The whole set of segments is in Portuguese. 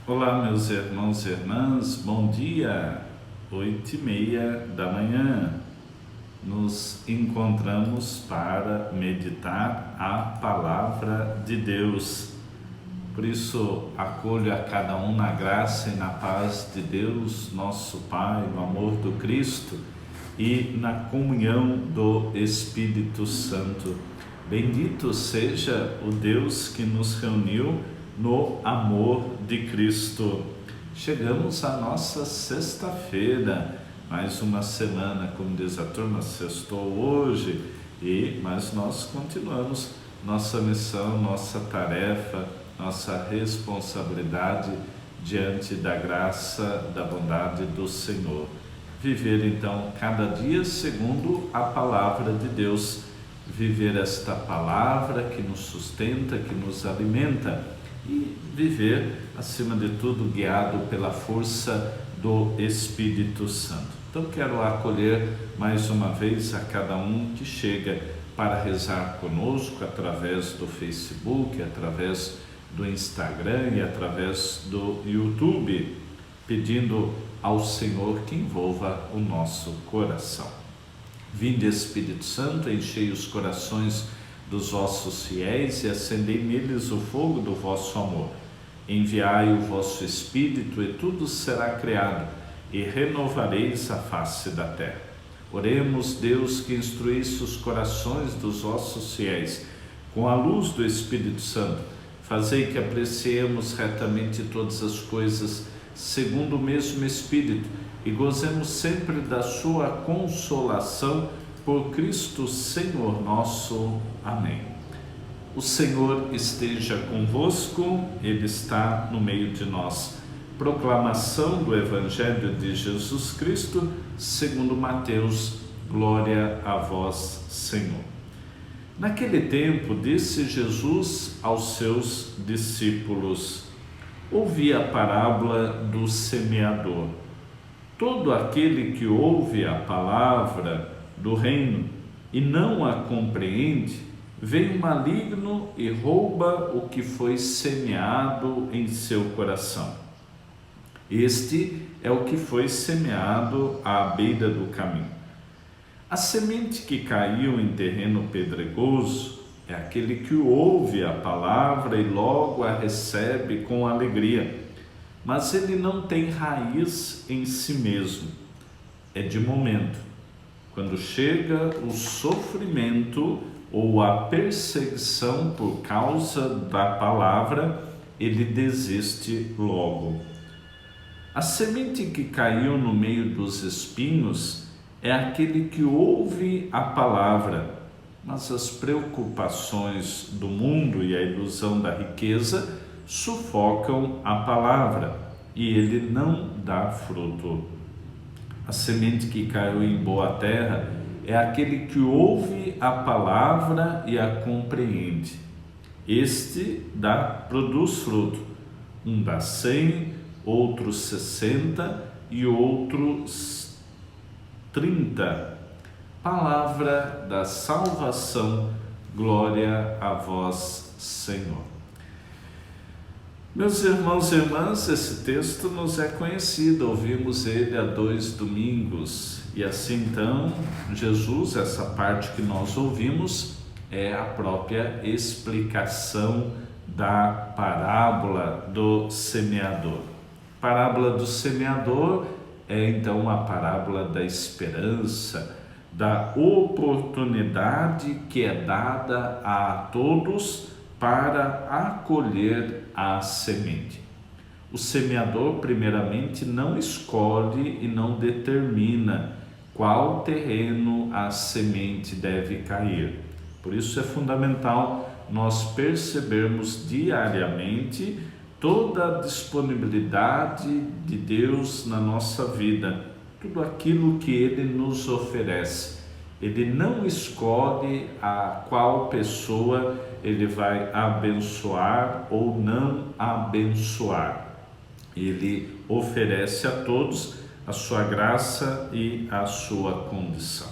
Olá, meus irmãos e irmãs, bom dia, 8h30 da manhã. Nos encontramos para meditar a Palavra de Deus. Por isso, acolho a cada um na graça e na paz de Deus, nosso Pai, no amor do Cristo e na comunhão do Espírito Santo. Bendito seja o Deus que nos reuniu no amor de Cristo. Chegamos à nossa sexta-feira, mais uma semana, como diz a turma, sextou hoje, mas nós continuamos nossa missão, nossa tarefa, nossa responsabilidade diante da graça, da bondade do Senhor. Viver então cada dia segundo a palavra de Deus, viver esta palavra que nos sustenta, que nos alimenta, e viver, acima de tudo, guiado pela força do Espírito Santo. Então quero acolher mais uma vez a cada um que chega para rezar conosco através do Facebook, através do Instagram e através do YouTube, pedindo ao Senhor que envolva o nosso coração. Vinde, Espírito Santo, enchei os corações dos vossos fiéis e acendei neles o fogo do vosso amor. Enviai o vosso Espírito e tudo será criado, e renovareis a face da terra. Oremos, Deus, que instruísse os corações dos vossos fiéis com a luz do Espírito Santo. Fazei que apreciemos retamente todas as coisas segundo o mesmo Espírito e gozemos sempre da sua consolação por Cristo Senhor nosso. Amém. O Senhor esteja convosco, Ele está no meio de nós. Proclamação do Evangelho de Jesus Cristo, segundo Mateus. Glória a vós, Senhor. Naquele tempo, disse Jesus aos seus discípulos: ouvi a parábola do semeador. Todo aquele que ouve a palavra do reino e não a compreende, vem o maligno e rouba o que foi semeado em seu coração. Este é o que foi semeado à beira do caminho. A semente que caiu em terreno pedregoso é aquele que ouve a palavra e logo a recebe com alegria, mas ele não tem raiz em si mesmo. É de momento. Quando chega o sofrimento ou a perseguição por causa da palavra, ele desiste logo. A semente que caiu no meio dos espinhos é aquele que ouve a palavra, mas as preocupações do mundo e a ilusão da riqueza sufocam a palavra e ele não dá fruto. A semente que caiu em boa terra é aquele que ouve a palavra e a compreende. Este produz fruto. Um dá 100, outro 60 e outros 30. Palavra da salvação, glória a vós, Senhor. Meus irmãos e irmãs, esse texto nos é conhecido, ouvimos ele há 2 domingos, e assim então, Jesus, essa parte que nós ouvimos, é a própria explicação da parábola do semeador. Parábola do semeador é então a parábola da esperança, da oportunidade que é dada a todos para acolher a semente. O semeador, primeiramente, não escolhe e não determina qual terreno a semente deve cair. Por isso é fundamental nós percebermos diariamente toda a disponibilidade de Deus na nossa vida, tudo aquilo que Ele nos oferece. Ele não escolhe a qual pessoa Ele vai abençoar ou não abençoar. Ele oferece a todos a sua graça e a sua condição.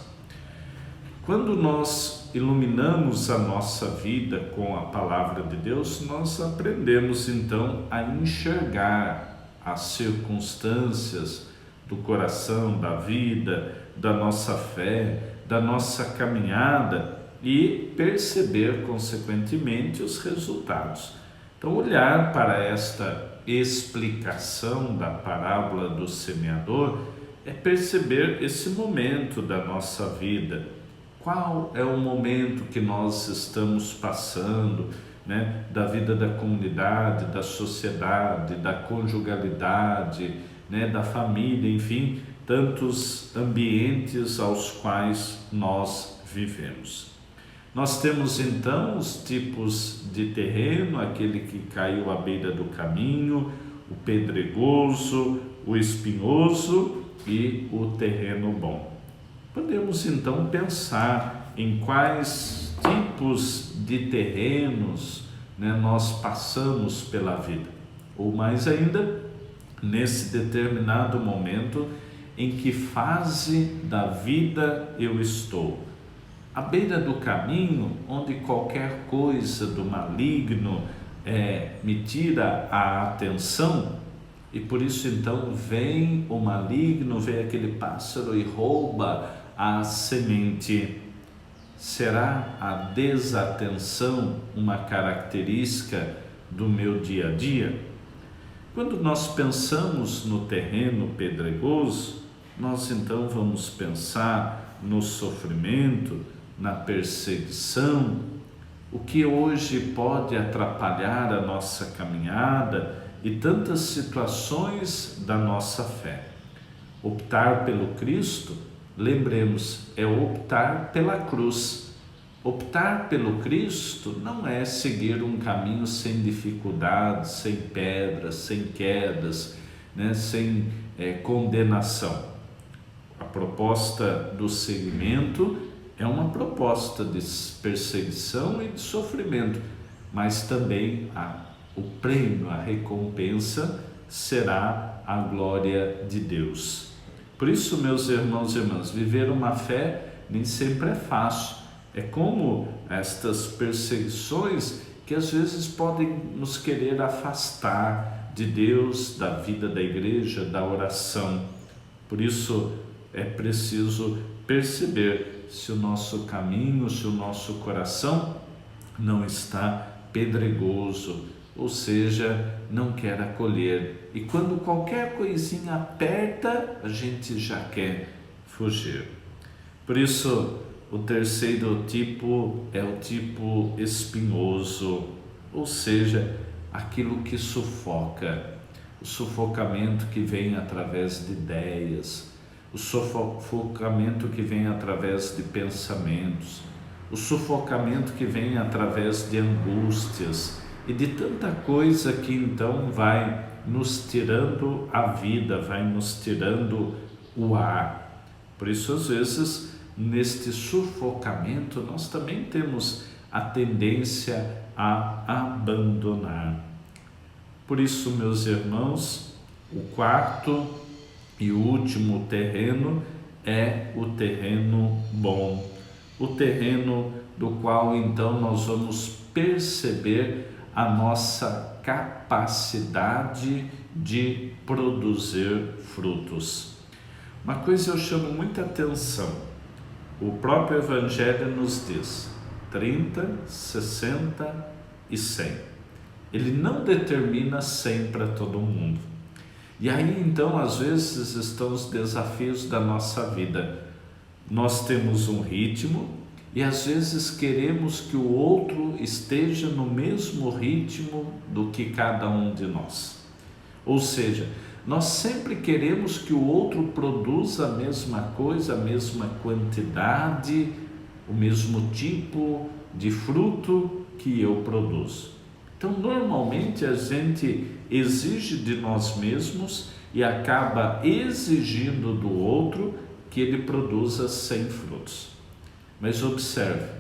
Quando nós iluminamos a nossa vida com a palavra de Deus, nós aprendemos então a enxergar as circunstâncias do coração, da vida, da nossa fé, da nossa caminhada e perceber, consequentemente, os resultados. Então, olhar para esta explicação da parábola do semeador é perceber esse momento da nossa vida. Qual é o momento que nós estamos passando, né? Da vida da comunidade, da sociedade, da conjugalidade, né? Da família, enfim, tantos ambientes aos quais nós vivemos. Nós temos então os tipos de terreno, aquele que caiu à beira do caminho, o pedregoso, o espinhoso e o terreno bom. Podemos então pensar em quais tipos de terrenos, né, nós passamos pela vida, ou mais ainda, nesse determinado momento, em que fase da vida eu estou. À beira do caminho, onde qualquer coisa do maligno me tira a atenção, e por isso então vem o maligno, vem aquele pássaro e rouba a semente. Será a desatenção uma característica do meu dia a dia? Quando nós pensamos no terreno pedregoso, nós então vamos pensar no sofrimento, na perseguição, o que hoje pode atrapalhar a nossa caminhada e tantas situações da nossa fé. Optar pelo Cristo, lembremos, é optar pela cruz. Optar pelo Cristo não é seguir um caminho sem dificuldades, sem pedras, sem quedas, né? Sem condenação. A proposta do seguimento é uma proposta de perseguição e de sofrimento, mas também o prêmio, a recompensa será a glória de Deus. Por isso, meus irmãos e irmãs, viver uma fé nem sempre é fácil. É como estas perseguições que às vezes podem nos querer afastar de Deus, da vida da igreja, da oração. Por isso é preciso perceber se o nosso caminho, se o nosso coração não está pedregoso, ou seja, não quer acolher. E quando qualquer coisinha aperta, a gente já quer fugir. Por isso, o terceiro tipo é o tipo espinhoso, ou seja, aquilo que sufoca, o sufocamento que vem através de ideias, o sufocamento que vem através de pensamentos, o sufocamento que vem através de angústias e de tanta coisa que então vai nos tirando a vida, vai nos tirando o ar. Por isso, às vezes, neste sufocamento, nós também temos a tendência a abandonar. Por isso, meus irmãos, o quarto e o último terreno é o terreno bom, o terreno do qual então nós vamos perceber a nossa capacidade de produzir frutos. Uma coisa eu chamo muita atenção, o próprio Evangelho nos diz 30, 60 e 100. Ele não determina 100 para todo mundo. E aí então às vezes estão os desafios da nossa vida. Nós temos um ritmo e às vezes queremos que o outro esteja no mesmo ritmo do que cada um de nós. Ou seja, nós sempre queremos que o outro produza a mesma coisa, a mesma quantidade, o mesmo tipo de fruto que eu produzo. Então, normalmente a gente exige de nós mesmos e acaba exigindo do outro que ele produza 100 frutos. Mas observe,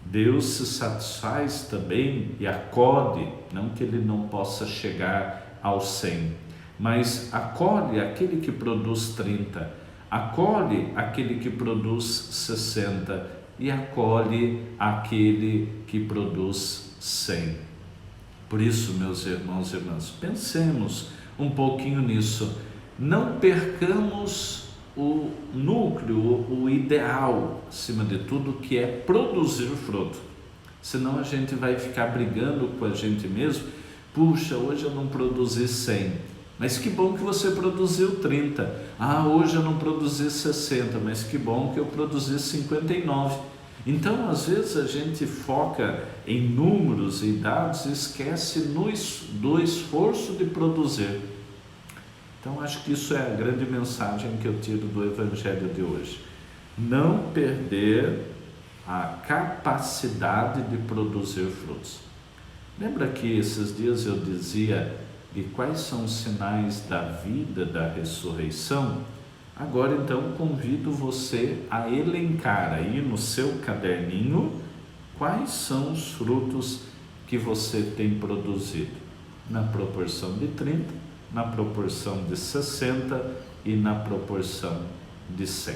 Deus se satisfaz também e acolhe, não que ele não possa chegar aos 100, mas acolhe aquele que produz 30, acolhe aquele que produz 60 e acolhe aquele que produz 100. Por isso, meus irmãos e irmãs, pensemos um pouquinho nisso. Não percamos o núcleo, o ideal, acima de tudo, que é produzir fruto. Senão a gente vai ficar brigando com a gente mesmo. Puxa, hoje eu não produzi 100, mas que bom que você produziu 30. Hoje eu não produzi 60, mas que bom que eu produzi 59. Então, às vezes a gente foca em números e dados e esquece do esforço de produzir. Então, acho que isso é a grande mensagem que eu tiro do Evangelho de hoje. Não perder a capacidade de produzir frutos. Lembra que esses dias eu dizia de quais são os sinais da vida, da ressurreição? Agora, então, convido você a elencar aí no seu caderninho quais são os frutos que você tem produzido, na proporção de 30, na proporção de 60 e na proporção de 100.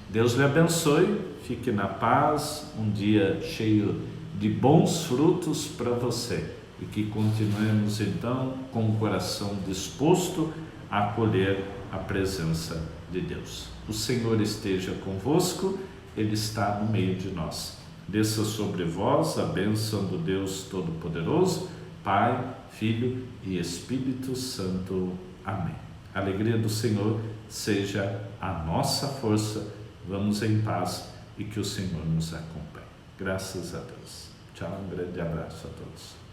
Deus lhe abençoe, fique na paz, um dia cheio de bons frutos para você e que continuemos então com o coração disposto a acolher a presença de Deus. O Senhor esteja convosco, Ele está no meio de nós. Desça sobre vós a bênção do Deus Todo-Poderoso, Pai, Filho e Espírito Santo. Amém. A alegria do Senhor seja a nossa força. Vamos em paz e que o Senhor nos acompanhe. Graças a Deus. Tchau, um grande abraço a todos.